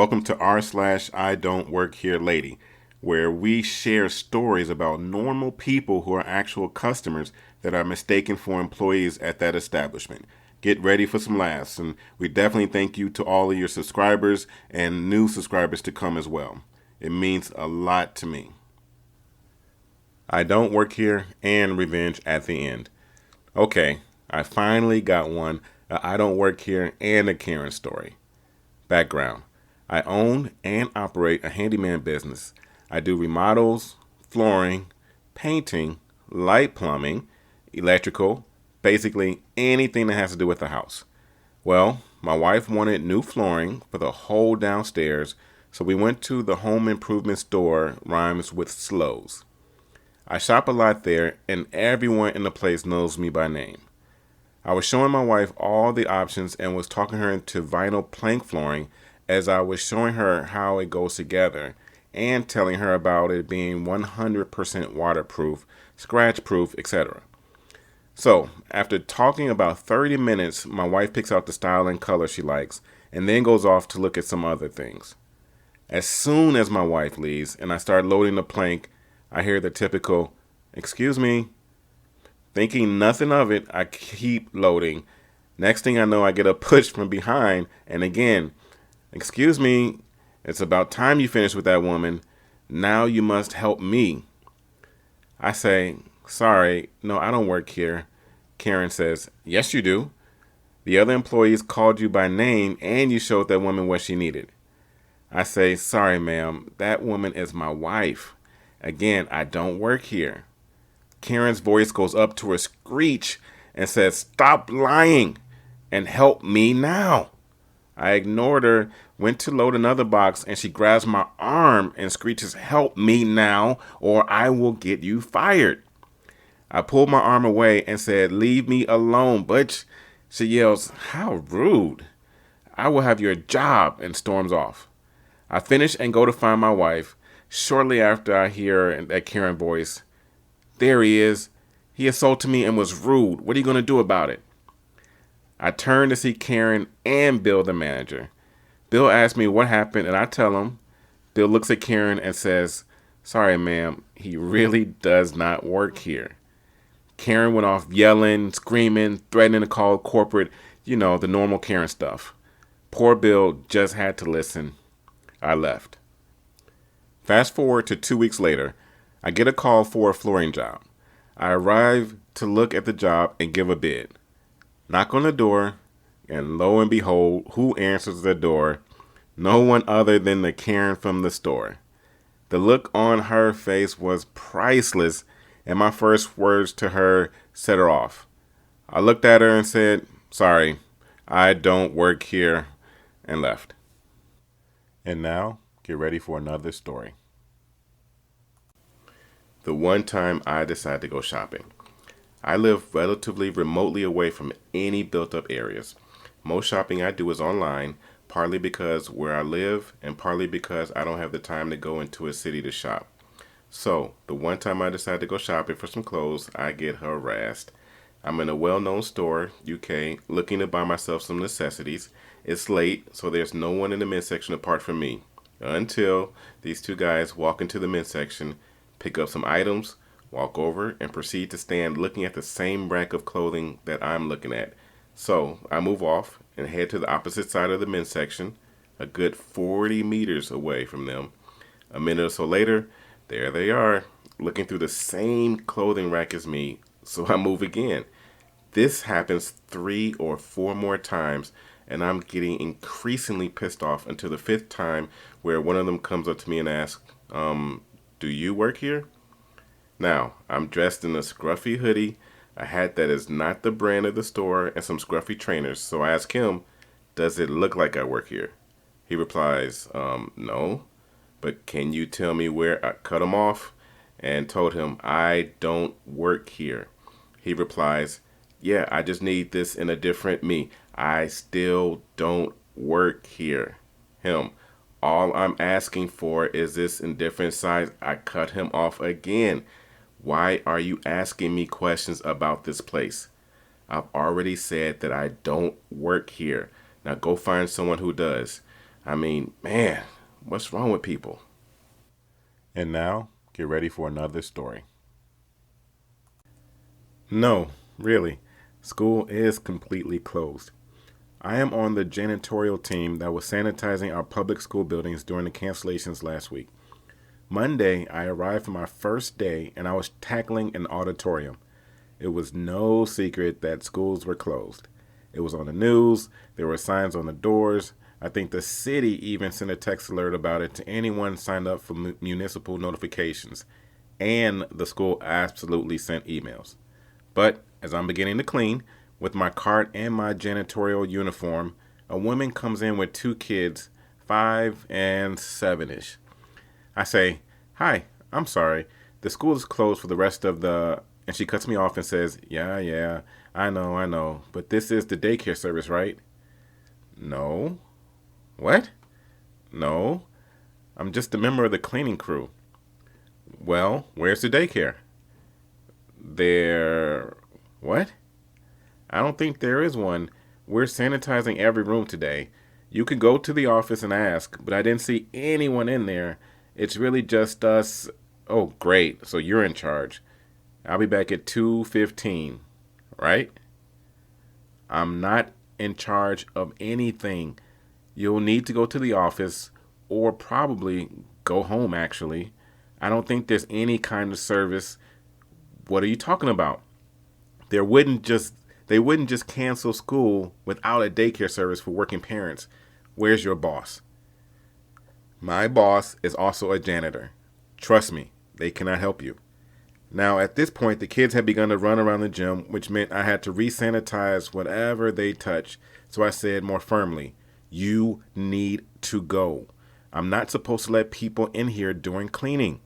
Welcome to r/slash idontworkherelady, where we share stories about normal people who are actual customers that are mistaken for employees at that establishment. Get ready for some laughs, and we definitely thank you to all of your subscribers and new subscribers to come as well. It means a lot to me. I don't work here and revenge at the end. Okay, I finally got one. I don't work here and a Karen story. Background: I own and operate a handyman business. I do remodels, flooring, painting, light plumbing, electrical, basically anything that has to do with the house. Well, my wife wanted new flooring for the whole downstairs, so we went to the home improvement store, rhymes with Slows. I shop a lot there, and everyone in the place knows me by name. I was showing my wife all the options and was talking her into vinyl plank flooring as I was showing her how it goes together and telling her about it being 100% waterproof, scratch proof, etc. So, after talking about 30 minutes, my wife picks out the style and color she likes and then goes off to look at some other things. As soon as my wife leaves and I start loading the plank, I hear the typical, "Excuse me." Thinking nothing of it, I keep loading. Next thing I know, I get a push from behind, and again, "Excuse me, it's about time you finish with that woman. Now you must help me." I say, "Sorry, no, I don't work here." Karen says, "Yes, you do. The other employees called you by name, and you showed that woman what she needed." I say, "Sorry, ma'am, that woman is my wife. Again, I don't work here." Karen's voice goes up to a screech and says, "Stop lying and help me now." I ignored her, went to load another box, and she grabs my arm and screeches, "Help me now or I will get you fired." I pulled my arm away and said, "Leave me alone, butch." She yells, "How rude. I will have your job," and storms off. I finish and go to find my wife. Shortly after, I hear that Karen voice, "There he is. He assaulted me and was rude. What are you going to do about it?" I turn to see Karen and Bill, the manager. Bill asks me what happened, and I tell him. Bill looks at Karen and says, "Sorry, ma'am, he really does not work here." Karen went off yelling, screaming, threatening to call corporate, the normal Karen stuff. Poor Bill just had to listen. I left. Fast forward to 2 weeks later, I get a call for a flooring job. I arrive to look at the job and give a bid. Knock on the door, and lo and behold, who answers the door? No one other than the Karen from the store. The look on her face was priceless, and my first words to her set her off. I looked at her and said, "Sorry, I don't work here," and left. And now, get ready for another story. The one time I decided to go shopping. I live relatively remotely away from any built-up areas. Most shopping I do is online, partly because where I live and partly because I don't have the time to go into a city to shop. So, the one time I decided to go shopping for some clothes, I get harassed. I'm in a well-known store, UK, looking to buy myself some necessities. It's late, so there's no one in the men's section apart from me. Until these two guys walk into the men's section, pick up some items, walk over, and proceed to stand looking at the same rack of clothing that I'm looking at. So I move off and head to the opposite side of the men's section, a good 40 meters away from them. A minute or so later, there they are, looking through the same clothing rack as me. So I move again. This happens 3 or 4 more times, and I'm getting increasingly pissed off until the 5th time where one of them comes up to me and asks, "Do you work here?" Now, I'm dressed in a scruffy hoodie, a hat that is not the brand of the store, and some scruffy trainers. So I ask him, "Does it look like I work here?" He replies, "No, but can you tell me where?" I cut him off and told him, "I don't work here." He replies, "Yeah, I just need this in a different me. I still don't work here." Him, "All I'm asking for is this in different size." I cut him off again. "Why are you asking me questions about this place? I've already said that I don't work here. Now go find someone who does." I mean, man, what's wrong with people? And now, get ready for another story. No, really, school is completely closed. I am on the janitorial team that was sanitizing our public school buildings during the cancellations last week. Monday, I arrived for my first day and I was tackling an auditorium. It was no secret that schools were closed. It was on the news, there were signs on the doors. I think the city even sent a text alert about it to anyone signed up for municipal notifications. And the school absolutely sent emails. But as I'm beginning to clean, with my cart and my janitorial uniform, a woman comes in with two kids, 5 and 7-ish. I say, "Hi, I'm sorry. The school is closed for the rest of the..." And she cuts me off and says, Yeah, I know. But this is the daycare service, right?" "No." "What?" "No. I'm just a member of the cleaning crew." "Well, where's the daycare?" "There... What?" "I don't think there is one. We're sanitizing every room today. You could go to the office and ask, but I didn't see anyone in there. It's really just us." "Oh, great. So you're in charge. I'll be back at 2:15, right?" "I'm not in charge of anything. You'll need to go to the office or probably go home, actually. I don't think there's any kind of service." "What are you talking about? They wouldn't just cancel school without a daycare service for working parents. Where's your boss?" "My boss is also a janitor. Trust me, they cannot help you." Now, at this point, the kids had begun to run around the gym, which meant I had to re-sanitize whatever they touched. So I said more firmly, "You need to go. I'm not supposed to let people in here during cleaning."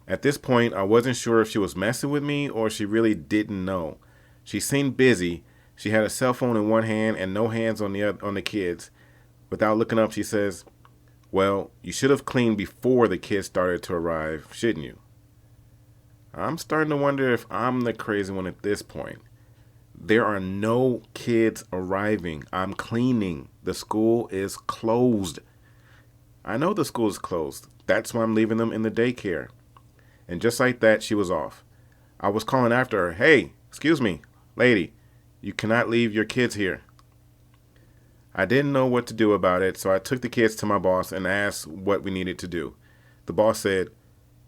At this point, I wasn't sure if she was messing with me or she really didn't know. She seemed busy. She had a cell phone in one hand and no hands on the kids. Without looking up, she says, "Well, you should have cleaned before the kids started to arrive, shouldn't you?" I'm starting to wonder if I'm the crazy one at this point. There are no kids arriving. I'm cleaning. The school is closed. I know the school is closed. That's why I'm leaving them in the daycare. And just like that, she was off. I was calling after her, "Hey, excuse me, lady, you cannot leave your kids here." I didn't know what to do about it, so I took the kids to my boss and asked what we needed to do. The boss said,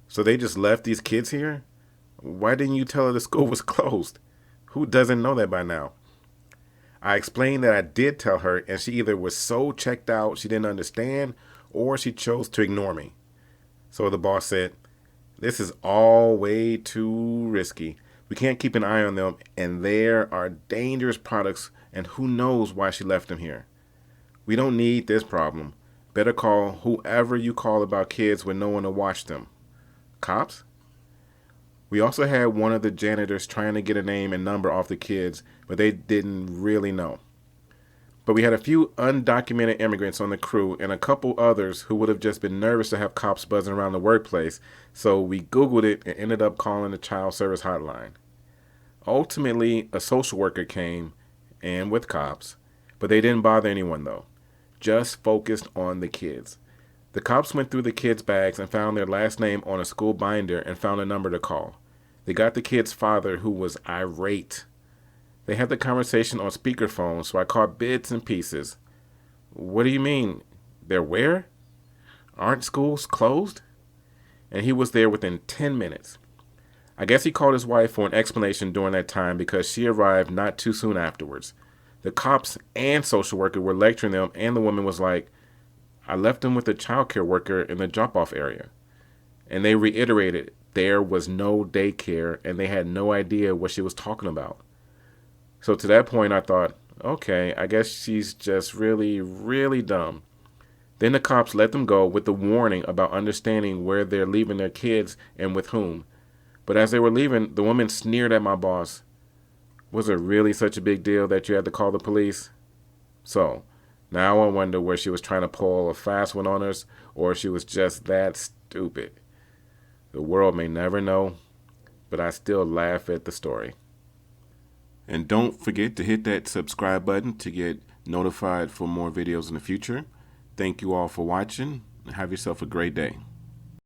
"So they just left these kids here? Why didn't you tell her the school was closed? Who doesn't know that by now?" I explained that I did tell her, and she either was so checked out she didn't understand, or she chose to ignore me. So the boss said, "This is all way too risky. We can't keep an eye on them, and there are dangerous products, and who knows why she left them here. We don't need this problem. Better call whoever you call about kids with no one to watch them." "Cops?" We also had one of the janitors trying to get a name and number off the kids, but they didn't really know. But we had a few undocumented immigrants on the crew and a couple others who would have just been nervous to have cops buzzing around the workplace, so we Googled it and ended up calling the child service hotline. Ultimately, a social worker came, and with cops, but they didn't bother anyone though, just focused on the kids. The cops went through the kids' bags and found their last name on a school binder and found a number to call. They got the kid's father, who was irate. They had the conversation on speakerphone, so I caught bits and pieces. "What do you mean? They're where? Aren't schools closed?" And he was there within 10 minutes. I guess he called his wife for an explanation during that time because she arrived not too soon afterwards. The cops and social worker were lecturing them, and the woman was like, "I left them with the childcare worker in the drop-off area." And they reiterated there was no daycare, and they had no idea what she was talking about. So to that point, I thought, okay, I guess she's just really, really dumb. Then the cops let them go with the warning about understanding where they're leaving their kids and with whom. But as they were leaving, the woman sneered at my boss. "Was it really such a big deal that you had to call the police?" So now I wonder where she was trying to pull a fast one on us, or she was just that stupid. The world may never know, but I still laugh at the story. And don't forget to hit that subscribe button to get notified for more videos in the future. Thank you all for watching. Have yourself a great day.